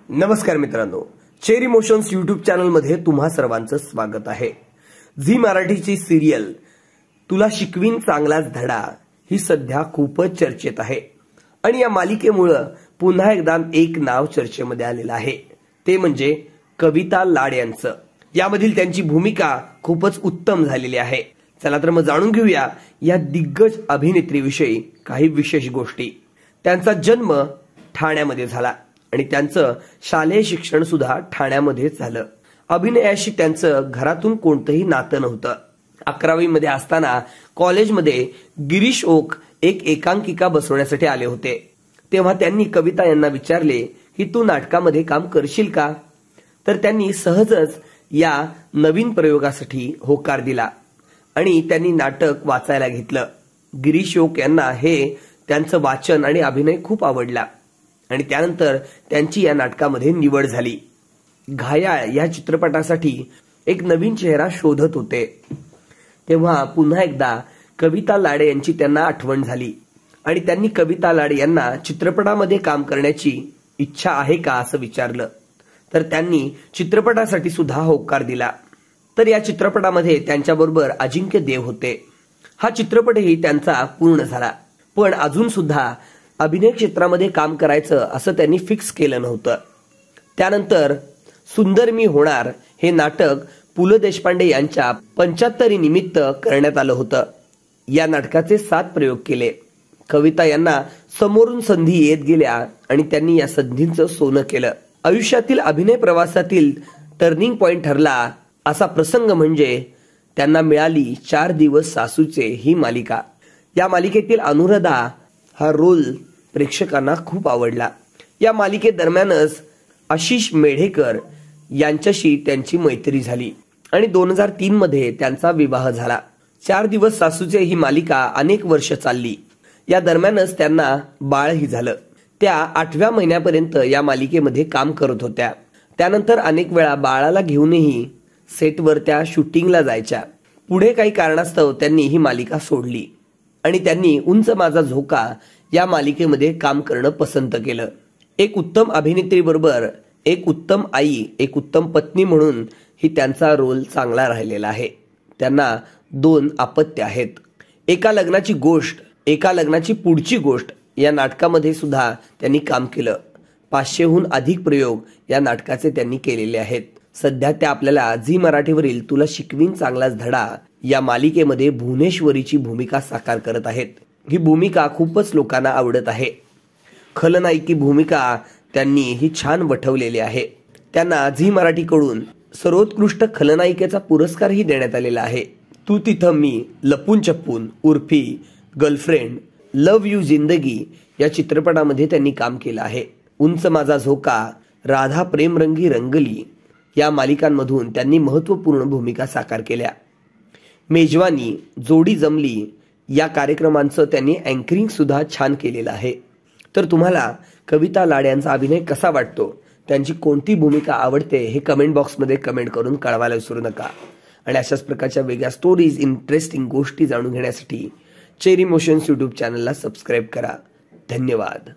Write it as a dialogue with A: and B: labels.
A: नमस्कार मित्रांनो, cherry motions YouTube channel मध्ये तुम्हा सर्वांचं स्वागत आहे। झी मराठीची सिरियल तुला शिकवीन चांगलाच धडा ही सध्या खूपच चर्चेत आहे आणि या मालिकेमुळे पुन्हा एकदा एक नाव चर्चेमध्ये आलेलं आहे, ते म्हणजे कविता लाड यांचं। यामधील त्यांची भूमिका खूपच उत्तम झालेली आहे। चला तर मग जाणून घेऊया या दिग्गज अभिनेत्रीविषयी काही विशेष गोष्टी। त्यांचा जन्म ठाण्यामध्ये झाला आणि त्यांचं शालेय शिक्षण सुद्धा ठाण्यामध्येच झालं। अभिनयाशी त्यांचं घरातून कोणतंही नातं नव्हतं। 11वी मध्ये असताना कॉलेजमध्ये गिरीश ओक एक एकांकिका बसवण्यासाठी आले होते, तेव्हा त्यांनी कविता यांना विचारले की तू नाटकामध्ये काम करशील का? तर त्यांनी सहजच या नवीन प्रयोगासाठी होकार दिला आणि त्यांनी नाटक वाचायला घेतलं। गिरीश ओक यांना हे त्यांचं वाचन आणि अभिनय खूप आवडला आणि त्यानंतर त्यांची या नाटकामध्ये निवड झाली। घायाळ या चित्रपटासाठी एक नवीन चेहरा शोधत होते, तेव्हा पुन्हा एकदा कविता लाड यांची त्यांना आठवण झाली आणि त्यांनी कविता लाड यांना चित्रपटामध्ये काम करण्याची इच्छा आहे का असं विचारलं, तर त्यांनी चित्रपटासाठी सुद्धा होकार दिला। तर या चित्रपटामध्ये त्यांच्याबरोबर अजिंक्य देव होते। हा चित्रपटही त्यांचा पूर्ण झाला, पण अजून सुद्धा अभिनय क्षेत्रामध्ये काम करायचं असं त्यांनी फिक्स केलं नव्हतं। त्यानंतर सुंदर मी होणार हे नाटक पु ल देशपांडे यांच्या 75 निमित्त करण्यात आलं होतं। या नाटकाचे 7 प्रयोग केले। कविता यांना समोरून संधी येत गेल्या आणि त्यांनी या संधींचं सोनं केलं। आयुष्यातील अभिनय प्रवासातील टर्निंग पॉइंट ठरला असा प्रसंग म्हणजे त्यांना मिळाली 4 दिवस सासूचे ही मालिका। या मालिकेतील अनुराधा हा रोल प्रेक्षकांना खूप आवडला। या मालिकेदरम्यानच आशिष मेढेकर यांच्याशी त्यांची मैत्री झाली आणि 2003 मध्ये त्यांचा विवाह झाला। 4 दिवस सासूचे ही मालिका अनेक वर्ष चालली। या दरम्यानच त्यांना बाळही झालं। त्या 8व्या महिन्यापर्यंत या मालिकेमध्ये काम करत होत्या। त्यानंतर अनेक वेळा बाळाला घेऊनही सेटवर त्या शूटिंगला जायच्या। पुढे काही कारणास्तव त्यांनी ही मालिका सोडली आणि त्यांनी उंच माझा झोका या मालिकेमध्ये काम करणं पसंत केलं। एक उत्तम अभिनेत्री बरोबर एक उत्तम आई, एक उत्तम पत्नी म्हणून ही त्यांचा रोल चांगला राहिलेला आहे। त्यांना 2 अपत्य आहेत। एका लग्नाची गोष्ट, एका लग्नाची पुढची गोष्ट या नाटकामध्ये सुद्धा त्यांनी काम केलं। 500हून अधिक प्रयोग या नाटकाचे त्यांनी केलेले आहेत। सध्या त्या आपल्याला झी मराठीवरील तुला शिकवीन चांगलाच धडा या मालिकेमध्ये भुवनेश्वरीची भूमिका साकार करत आहेत। ही भूमिका खूपच लोकांना आवडत आहे। खलनायकी भूमिका त्यांनी ही छान वठवलेली आहे। त्यांना झी मराठीकडून सर्वोत्कृष्ट खलनायिकेचा पुरस्कारही देण्यात आलेला आहे। तू तिथं मी, लपून छपून, उर्फी, गर्लफ्रेंड, लव यू जिंदगी या चित्रपटामध्ये त्यांनी काम केलं आहे। उंच माझा झोका, राधा प्रेमरंगी रंगली या मालिकांमधून त्यांनी महत्त्वपूर्ण भूमिका साकार केल्या। मेजवानी, जोडी जमली या कार्यक्रमांचं त्यांनी अँकरिंग सुद्धा छान केलेलं आहे। तर तुम्हाला कविता लाड यांचा अभिनय कसा वाटतो, त्यांची कोणती भूमिका आवडते हे कमेंट बॉक्समध्ये कमेंट करून कळवायला विसरू नका। आणि अशाच प्रकारच्या वेगळ्या स्टोरीज, इंटरेस्टिंग गोष्टी जाणून घेण्यासाठी चेरी मोशन्स यूट्यूब चॅनलला सबस्क्राईब करा। धन्यवाद।